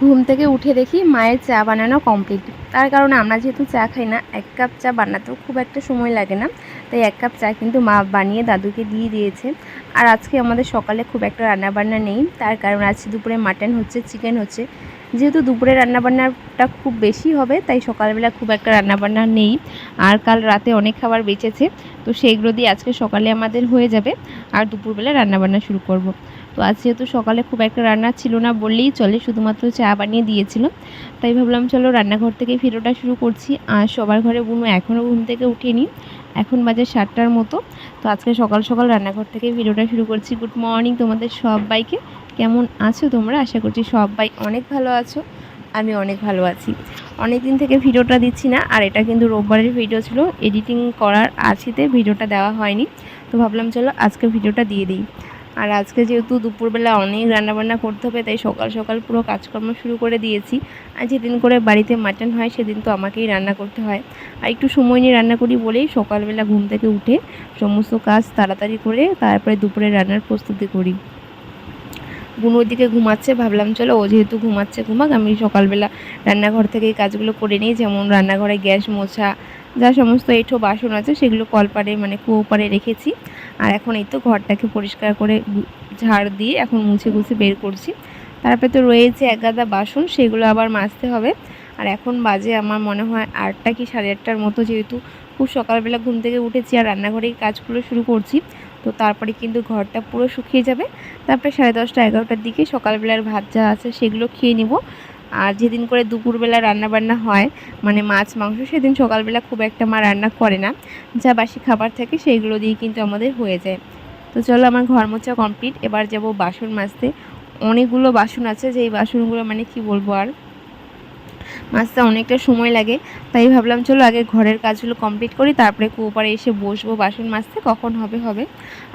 ঘুম থেকে উঠে দেখি মায়ের চা বানানো কমপ্লিট। তার কারণে আমরা যেহেতু চা খাই না, 1 কাপ চা বানাতেও খুব একটা সময় লাগে না, তাই 1 কাপ চা কিন্তু মা বানিয়ে দাদুকে দিয়ে দিয়েছে। আর আজকে আমাদের সকালে খুব একটা রান্নাবান্না নেই, তার কারণ আজকে দুপুরে মাটন হচ্ছে, চিকেন হচ্ছে। যেহেতু দুপুরে রান্নাবান্নাটা খুব বেশি হবে, তাই সকালবেলা খুব একটা রান্নাবান্না নেই। আর কাল রাতে অনেক খাবার বেঁচেছে, তো সেইগুলো দিয়ে আজকে সকালে আমাদের হয়ে যাবে, আর দুপুরবেলা রান্নাবান্না শুরু করব। তো আজ যেহেতু সকালে খুব একটা রান্না ছিল না বললেই চলে, শুধুমাত্র চা বানিয়ে দিয়েছিল, তাই ভাবলাম চলো রান্নাঘর থেকে ভিডিওটা শুরু করছি। আর সবার ঘরে বুনু এখনও ঘুম থেকে উঠেনি, এখন বাজে 7টার মতো। তো আজকে সকাল সকাল রান্নাঘর থেকে ভিডিওটা শুরু করছি। গুড মর্নিং তোমাদের সবাইকে। কেমন আছো তোমরা? আশা করছি সবাই অনেক ভালো আছো, আমি অনেক ভালো আছি। অনেক দিন থেকে ভিডিওটা দিচ্ছি না, আর এটা কিন্তু রোববারের ভিডিও ছিল, এডিটিং করার আছিতে ভিডিওটা দেওয়া হয়নি, তো ভাবলাম চলো আজকে ভিডিওটা দিয়ে দিই। আর আজকে যেহেতু দুপুরবেলা অনেক রান্নাবান্না করতে হবে, তাই সকাল সকাল পুরো কাজকর্ম শুরু করে দিয়েছি। আর যেদিন করে বাড়িতে মাটন হয় সেদিন তো আমাকেই রান্না করতে হয়, আর একটু সময় নিয়ে রান্না করি বলেই সকালবেলা ঘুম থেকে উঠে সমস্ত কাজ তাড়াতাড়ি করে তারপরে দুপুরে রান্নার প্রস্তুতি করি। বুনু ওইদিকে ঘুমাচ্ছে, ভাবলাম চলো ও যেহেতু ঘুমাচ্ছে ঘুমাক, আমি সকালবেলা রান্নাঘর থেকে এই কাজগুলো করে নিই। যেমন রান্নাঘরে গ্যাস মোছা, যা সমস্ত এঁঠো বাসন আছে সেগুলো কলপারে মানে কুয়ো পাড়ে রেখেছি। আর এখন এই তো ঘরটাকে পরিষ্কার করে ঝাড় দিয়ে এখন মুছে গুছে বের করছি। তারপরে তো রয়েছে এক গাদা বাসন, সেগুলো আবার মাজতে হবে। আর এখন বাজে আমার মনে হয় 8টা কি 8:30টার মতো, যেহেতু খুব সকালবেলা ঘুম থেকে উঠেছি আর রান্নাঘরেই কাজগুলো শুরু করছি। তো তারপরে কিন্তু ঘরটা পুরো শুকিয়ে যাবে। তারপরে 10:30 11টার দিকে সকালবেলার ভাত যা আছে সেগুলো খেয়ে নিব। আর যেদিন করে দুপুরবেলা রান্নাবান্না হয় মানে মাছ মাংস, সেদিন সকালবেলা খুব একটা মা রান্না করে না, যা বাসি খাবার থাকে সেইগুলো দিয়ে কিন্তু আমাদের হয়ে যায়। তো চলো আমার ঘর মোছা কমপ্লিট, এবার যাব বাসন মাজতে। অনেকগুলো বাসন আছে, যেই বাসনগুলো মানে কি বলবো, আর মাজতে অনেকটা সময় লাগে, তাই ভাবলাম চলো আগে ঘরের কাজগুলো কমপ্লিট করি, তারপরে কুয়োপাড়ে এসে বসবো বাসন মাজতে, কখন হবে হবে।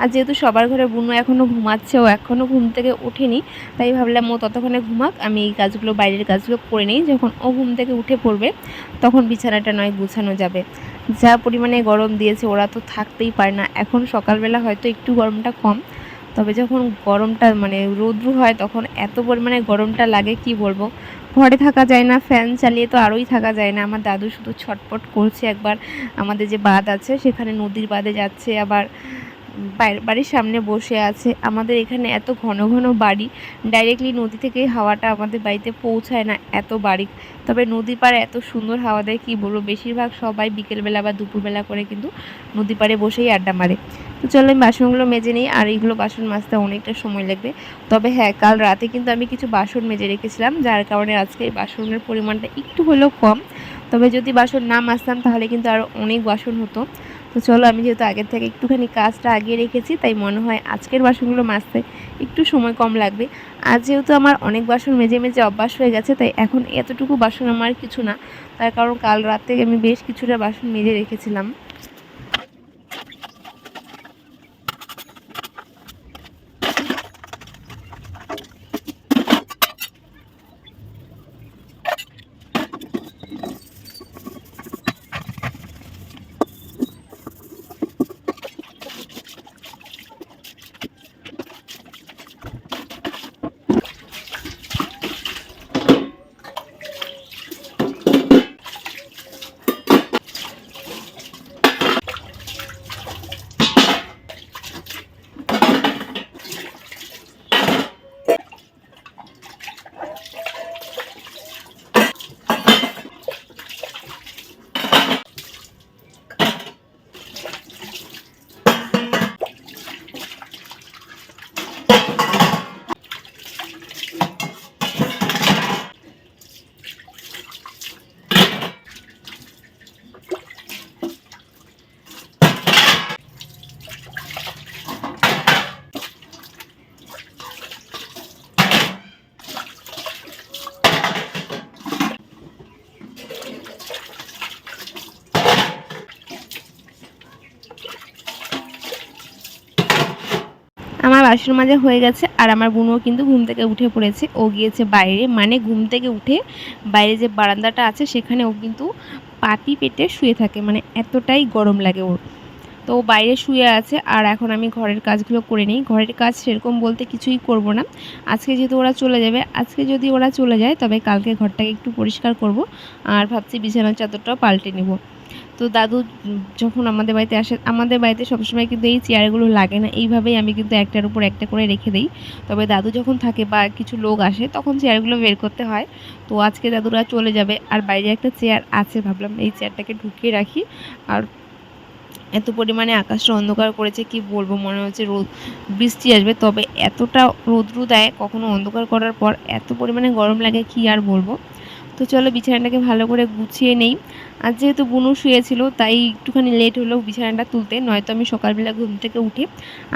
আর যেহেতু সবার ঘরে বুনু এখনও ঘুমাচ্ছে, ও এখনও ঘুম থেকে ওঠেনি, তাই ভাবলাম ও ততক্ষণে ঘুমাক, আমি এই কাজগুলো বাইরের কাজগুলো করে নিই। যখন ও ঘুম থেকে উঠে পড়বে তখন বিছানাটা নয় গুছানো যাবে। যা পরিমাণে গরম দিয়েছে ওরা তো থাকতেই পারে না। এখন সকালবেলা হয়তো একটু গরমটা কম, তবে যখন গরমটা মানে রৌদ্র হয় তখন এত পরিমাণে গরমটা লাগে কি বলবো। ঘরে থাকা যায় না, ফ্যান চালিয়ে তো আরোই থাকা যায় না। আমার দাদু শুধু ছটপট করছে, একবার আমাদের যে বাঁধ আছে সেখানে নদীর বাঁধে যাচ্ছে, আবার বাড়ির সামনে বসে আছে। আমাদের এখানে এত ঘন ঘন বাড়ি, ডাইরেক্টলি নদী থেকে হাওয়াটা আমাদের বাড়িতে পৌঁছায় না, এত বাড়ি। তবে নদীর পাড়ে এত সুন্দর হাওয়া দেয় কি বলবো, বেশিরভাগ সবাই বিকেলবেলা বা দুপুরবেলা করে কিন্তু নদী পাড়ে বসেই আড্ডা মারে। তো চলো আমি বাসনগুলো মেজে নিই, আর এইগুলো বাসন মাজতে অনেকটা সময় লাগবে। তবে হ্যাঁ, কাল রাতে কিন্তু আমি কিছু বাসন মেজে রেখেছিলাম, যার কারণে আজকে এই বাসনের পরিমাণটা একটু হলেও কম। তবে যদি বাসন না মাজতাম তাহলে কিন্তু আরও অনেক বাসন হতো। তো চলো আমি যেহেতু আগের থেকে একটুখানি কাজটা আগিয়ে রেখেছি, তাই মনে হয় আজকের বাসনগুলো মাজতে একটু সময় কম লাগবে। আর যেহেতু আমার অনেক বাসন মেজে মেজে অভ্যাস হয়ে গেছে, তাই এখন এতটুকু বাসন আমার কিছু না। তার কারণ কাল রাত থেকে আমি বেশ কিছুটা বাসন মেজে রেখেছিলাম। আমার বাসন মাজা হয়ে গেছে, আর আমার বোনও কিন্তু ঘুম থেকে উঠে পড়েছে। ও গিয়েছে বাইরে, মানে ঘুম থেকে উঠে বাইরে যে বারান্দাটা আছে সেখানে ও কিন্তু পাটি পেতে শুয়ে থাকে, মানে এতটাই গরম লাগে ওর। তো বাইরে শুয়ে আছে আর এখন আমি ঘরের কাজগুলো করে নিই। ঘরের কাজ সেরকম বলতে কিছুই করব না। আজকে যেহেতু ওরা চলে যাবে, আজকে যদি ওরা চলে যায় তবে কালকে ঘরটাকে একটু পরিষ্কার করব আর ভাবছি বিছানার চাদরটাও পাল্টে নেব। তো দাদু যখন আমাদের বাড়িতে আসে, আমাদের বাড়িতে সবসময় কিন্তু এই চেয়ারগুলো লাগে না, এইভাবেই আমি কিন্তু একটার উপর একটা করে রেখে দিই। তবে দাদু যখন থাকে বা কিছু লোক আসে তখন চেয়ারগুলো বের করতে হয়। তো আজকে দাদুরা চলে যাবে আর বাইরে একটা চেয়ার আছে, ভাবলাম এই চেয়ারটাকে ঢুকিয়ে রাখি। আর এত পরিমাণে আকাশটা অন্ধকার করেছে কি বলবো, মনে হচ্ছে রোদ বৃষ্টি আসবে। তবে এতটা রৌদ্র দেয়, কখনো অন্ধকার করার পর এত পরিমাণে গরম লাগে কি আর বলবো। তো চলো বিছানাটাকে ভালো করে গুছিয়ে নেই। আর যেহেতু বুনু শুয়েছিল তাই একটুখানি লেট হলো বিছানাটা তুলতে, নয়তো আমি সকালবেলা ঘুম থেকে উঠে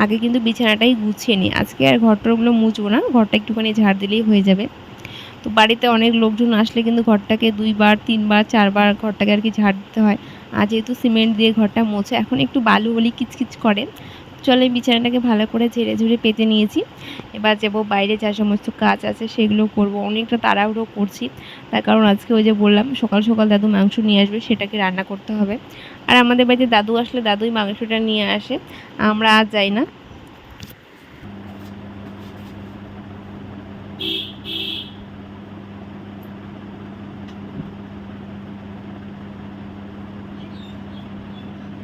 আগে কিন্তু বিছানাটাই গুছিয়ে নিই। আজকে আর ঘরটাগুলো মুছবো না, ঘরটা একটুখানি ঝাড় দিলেই হয়ে যাবে। তো বাড়িতে অনেক লোকজন আসলে কিন্তু ঘরটাকে 2বার 3বার 4বার ঘরটাকে আর কি ঝাড় দিতে হয়। আর যেহেতু সিমেন্ট দিয়ে ঘরটা মুছে, এখন একটু বালু হলেই কিচকিচ করে। চলে বিছানাটাকে ভালো করে ঝেড়ে ঝুড়ে পেতে নিয়েছি। এবার যাবো বাইরে, যা সমস্ত কাজ আছে সেগুলো করব। অনেকটা তাড়াহুড়ো করছি, তার কারণ আজকে ওই যে বললাম সকাল সকাল দাদু মাংস নিয়ে আসবে, সেটাকে রান্না করতে হবে। আর আমাদের বাড়িতে দাদু আসলে দাদুই মাংসটা নিয়ে আসে, আমরা আর যাই না।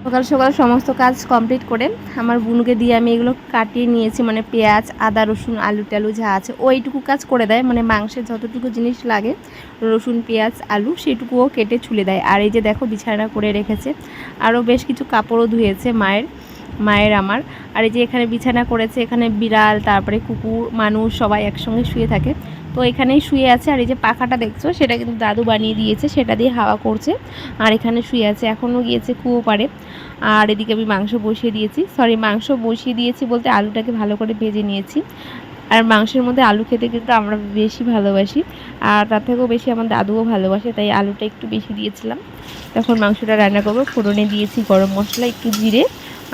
সকাল সকাল সমস্ত কাজ কমপ্লিট করে আমার বুনুকে দিয়ে আমি এগুলো কাটিয়ে নিয়েছি, মানে পেঁয়াজ আদা রসুন আলু টালু যা আছে ওইটুকু কাজ করে দেয়, মানে মাংসের যতটুকু জিনিস লাগে রসুন পেঁয়াজ আলু সেটুকুও কেটে ছুলে দেয়। আর এই যে দেখো বিছানা করে রেখেছে, আরও বেশ কিছু কাপড়ও ধুয়েছে মায়ের আমার। আর এই যে এখানে বিছানা করেছে, এখানে বিড়াল তারপরে কুকুর মানুষ সবাই একসঙ্গে শুয়ে থাকে, তো এখানেই শুয়ে আছে। আর এই যে পাখাটা দেখছো সেটা কিন্তু দাদু বানিয়ে দিয়েছে, সেটা দিয়ে হাওয়া করছে আর এখানে শুয়ে আছে। এখনও গিয়েছে কুয়ো পাড়ে। আর এদিকে আমি মাংস বসিয়ে দিয়েছি বলতে আলুটাকে ভালো করে ভেজে নিয়েছি। আর মাংসের মধ্যে আলু খেতে কিন্তু আমরা বেশি ভালোবাসি, আর তার থেকেও বেশি আমার দাদুও ভালোবাসে, তাই আলুটা একটু বেশি দিয়েছিলাম। তখন মাংসটা রান্না করবো, ফোড়নে দিয়েছি গরম মশলা, একটু জিরে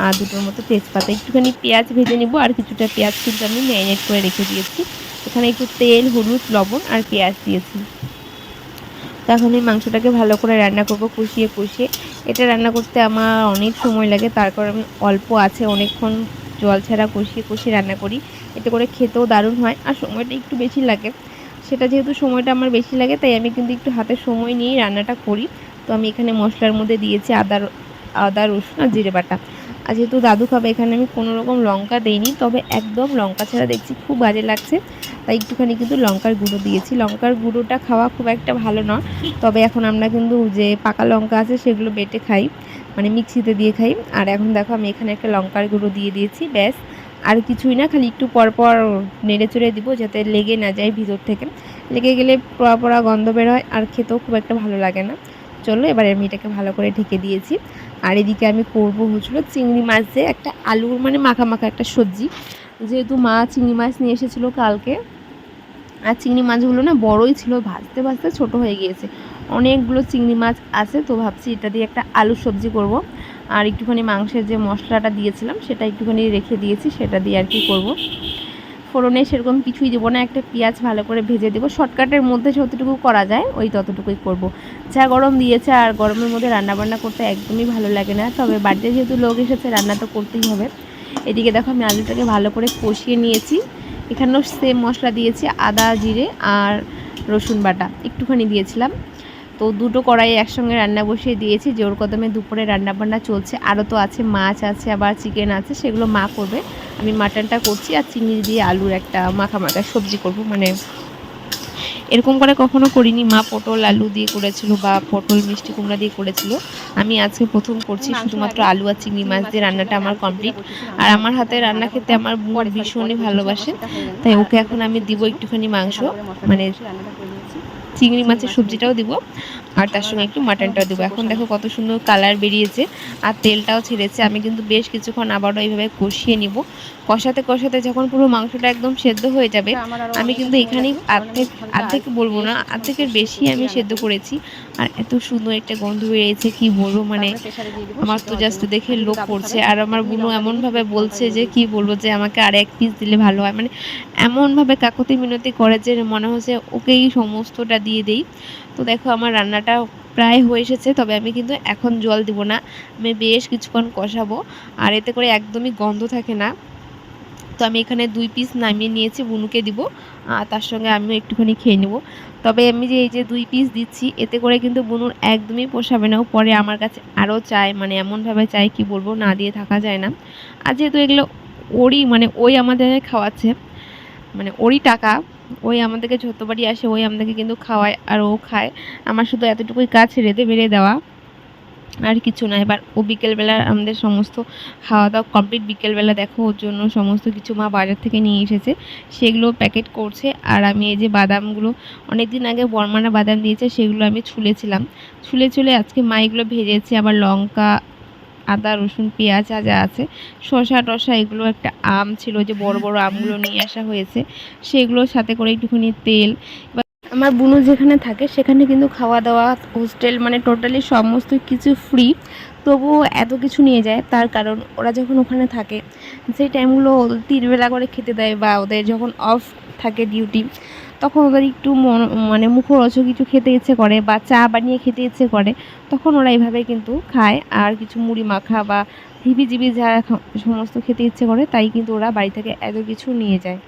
আর দুটোর মতো তেজপাতা, একটুখানি পেঁয়াজ ভেজে নেবো। আর কিছুটা পেঁয়াজ কিন্তু আমি ম্যারিনেট করে রেখে দিয়েছি। এখানে একটু তেল হলুদ লবণ আর পেঁয়াজ দিয়েছি। তখন এই মাংসটাকে ভালো করে রান্না করব কষিয়ে কষিয়ে। এটা রান্না করতে আমার অনেক সময় লাগে, তারপর আমি অল্প আছে অনেকক্ষণ জল ছাড়া কষিয়ে কষিয়ে রান্না করি। এতে করে খেতেও দারুণ হয় আর সময়টা একটু বেশি লাগে। সেটা যেহেতু সময়টা আমার বেশি লাগে তাই আমি কিন্তু একটু হাতে সময় নিয়েই রান্নাটা করি। তো আমি এখানে মশলার মধ্যে দিয়েছি আদা রসুন আর জিরে বাটা। আর যেহেতু দাদু খাবে এখানে আমি কোনো রকম লঙ্কা দেইনি, তবে একদম লঙ্কা ছাড়া দেখছি খুব বাজে লাগছে, তাই একটুখানি কিন্তু লঙ্কার গুঁড়ো দিয়েছি। লঙ্কার গুঁড়োটা খাওয়া খুব একটা ভালো নয়, তবে এখন আমরা কিন্তু যে পাকা লঙ্কা আছে সেগুলো বেটে খাই, মানে মিক্সিতে দিয়ে খাই। আর এখন দেখো আমি এখানে একটা লঙ্কার গুঁড়ো দিয়ে দিয়েছি, ব্যাস আর কিছুই না, খালি একটু পরপর নেড়ে চড়ে দিব যাতে লেগে না যায় ভিতর থেকে। লেগে গেলে পোড়া পোড়া গন্ধ বের হয় আর খেতেও খুব একটা ভালো লাগে না। চলো এবার আমি এটাকে ভালো করে ঢেকে দিয়েছি। আর এদিকে আমি করবো হচ্ছিলো চিংড়ি মাছ দিয়ে একটা আলুর মানে মাখা মাখা একটা সবজি। যেহেতু মা চিংড়ি মাছ নিয়ে এসেছিলো কালকে, আর চিংড়ি মাছগুলো না বড়ই ছিল, ভাজতে ভাজতে ছোট হয়ে গিয়েছে। অনেকগুলো চিংড়ি মাছ আছে, তো ভাবছি এটা দিয়ে একটা আলুর সবজি করব। আর একটুখানি মাংসের যে মশলাটা দিয়েছিলাম সেটা একটুখানি রেখে দিয়েছি, সেটা দিয়ে আর কি করব। ফোড়নে সেরকম কিছুই দেবো না, একটা পেঁয়াজ ভালো করে ভেজে দেবো। শর্টকাটের মধ্যে যতটুকু করা যায় ওই ততটুকুই করব। যা গরম দিয়েছে, আর গরমের মধ্যে রান্নাবান্না করতে একদমই ভালো লাগে না, তবে বাড়িতে যেহেতু লোক এসেছে রান্না তো করতেই হবে। এদিকে দেখো আমি আলুটাকে ভালো করে কষিয়ে নিয়েছি। এখানেও সেম মশলা দিয়েছি, আদা জিরে আর রসুন বাটা একটুখানি দিয়েছিলাম। তো দুটো কড়াই একসঙ্গে রান্না বসিয়ে দিয়েছি, জোর কদমে দুপুরে রান্নাবান্না চলছে। আরও তো আছে, মাছ আছে আবার চিকেন আছে, সেগুলো মা করবে। আমি মাটনটা করছি আর চিংড়ি দিয়ে আলুর একটা মাখা মাখা সবজি করব, মানে এরকম করে কখনো করিনি। মা পটল আলু দিয়ে করেছিল বা পটল মিষ্টি কুমড়া দিয়ে করেছিল, আমি আজকে প্রথম করছি। শুধুমাত্র আলু আর চিংড়ি মাছ দিয়ে রান্নাটা আমার কমপ্লিট। আর আমার হাতে রান্না খেতে আমার বোন ভীষণই ভালোবাসে, তাই ওকে এখন আমি দিব একটুখানি মাংস, মানে চিংড়ি মাছের সবজিটাও দিব আর তার সঙ্গে একটু মাটনটাও দেবো। এখন দেখো কত সুন্দর কালার বেরিয়েছে আর তেলটাও ছেড়েছে। আমি কিন্তু বেশ কিছুক্ষণ আবারও এইভাবে কষিয়ে নিব। কষাতে কষাতে যখন পুরো মাংসটা একদম সেদ্ধ হয়ে যাবে, আমি কিন্তু এখানেই অর্ধেক বলবো না, অর্ধেকের বেশি আমি সেদ্ধ করেছি। আর এত সুন্দর একটা গন্ধ বেরিয়েছে কি বলবো, মানে আমার তো জাস্ট দেখে লোভ করছে। আর আমার বোনও এমনভাবে বলছে যে কি বলবো, যে আমাকে আর এক পিস দিলে ভালো হয়, মানে এমনভাবে কাকুতি মিনতি করে যে মনে হচ্ছে ওকেই সমস্তটা দিয়ে দেই। তো দেখো আমার রান্নাটা প্রায় হয়ে এসেছে, তবে আমি কিন্তু এখন জল দিব না, আমি বেশ কিছুক্ষণ কষাবো, আর এতে করে একদমই গন্ধ থাকে না। তো আমি এখানে 2 পিস নামিয়ে নিয়েছি, বুনুকে দিব, তার সঙ্গে আমিও একটুখানি খেয়ে নেব। তবে আমি যে এই যে 2 পিস দিচ্ছি, এতে করে কিন্তু বুনুর একদমই পোষাবে না। ও পরে আমার কাছে আরও চায়, মানে এমনভাবে চায় কি বলবো, না দিয়ে থাকা যায় না। আর যেহেতু এগুলো ওরই, মানে ওই আমাদের খাওয়াচ্ছে, মানে ওরই টাকা, ওই আমাদেরকে যতবারই আসে ওই আমাদেরকে কিন্তু খাওয়ায় আর ও খায়। আমার শুধু এতটুকুই কাজ রেঁধে বেড়ে দেওয়া, আর কিছু না। এবার ও বিকেলবেলা আমাদের সমস্ত খাওয়া দাওয়া কমপ্লিট, বিকেলবেলা দেখো ওর জন্য সমস্ত কিছু মা বাজার থেকে নিয়ে এসেছে, সেগুলো প্যাকেট করছে। আর আমি এই যে বাদামগুলো অনেক দিন আগে বর্মানা বাদাম দিয়েছে, সেগুলো আমি ছুলেছিলাম, ছুলে আজকে মা এগুলো ভেজেছে। আবার লঙ্কা, আদা, রসুন, পেঁয়াজ যা আছে, শসা টসা, এগুলো একটা আম ছিল, যে বড় বড় আমগুলো নিয়ে আসা হয়েছে, সেগুলোর সাথে করে একটুখানি তেল। আমার বুনু যেখানে থাকে সেখানে কিন্তু খাওয়া দাওয়া, হোস্টেল, মানে টোটালি সমস্ত কিছু ফ্রি, তবুও এত কিছু নিয়ে যায়। তার কারণ ওরা যখন ওখানে থাকে, সেই টাইমগুলো 3 বেলা করে খেতে দেয়, বা ওদের যখন অফ থাকে ডিউটি, তখন ওদের একটু মানে মুখরোচক কিছু খেতে ইচ্ছে করে, বা চা বানিয়ে খেতে ইচ্ছে করে, তখন ওরা এইভাবে কিন্তু খায়। আর কিছু মুড়ি মাখা বা হিবিজিবি যা সমস্ত খেতে ইচ্ছে করে, তাই কিন্তু ওরা বাড়ি থেকে এত কিছু নিয়ে যায়।